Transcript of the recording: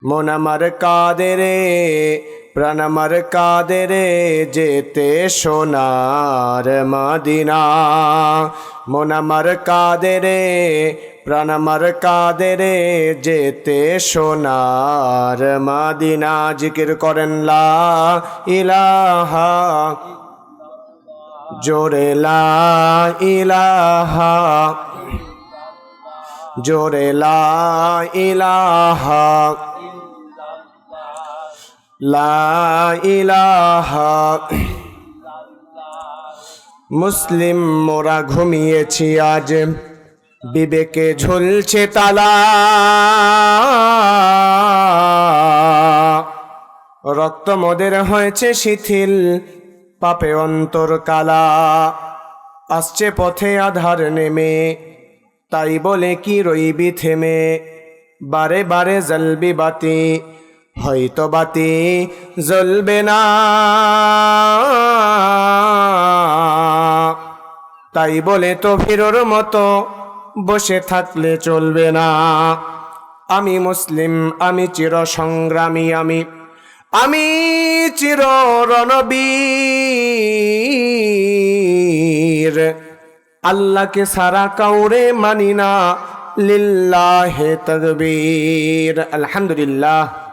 মন আমার কাঁদে রে, প্রাণ আমার কাঁদে রে, যেতে সোনার মদিনা। মন আমার কাঁদে রে, প্রাণ আমার কাঁদে রে, যেতে সোনার মদিনা। জিকির করেন লা ইলাহা, জোরে লা ইলাহা, জোরে লা ইলাহা, লা ইলাহা। মুসলিম মোরা ঘুমিয়েছি আজ, বিবেকে ঝুলছে তালা। রক্ত মোদের হয়েছে শিথিল, পাপে অন্তর কালা। আসছে পথে আধার নেমে, তাই বলে কি রইবি থেমে। বারে বারে জ্বলবি বাতি, হয়তো বাতি জ্বলবে না। তাই বলে তো ফিরোর মতো বসে থাকলে চলবে না। আমি মুসলিম, আমি চির সংগ্রামী, আমি চির রণবীর। আল্লাহকে সারা কাউরে মানি না, লিল্লাহে তাকবীর। আলহামদুলিল্লাহ।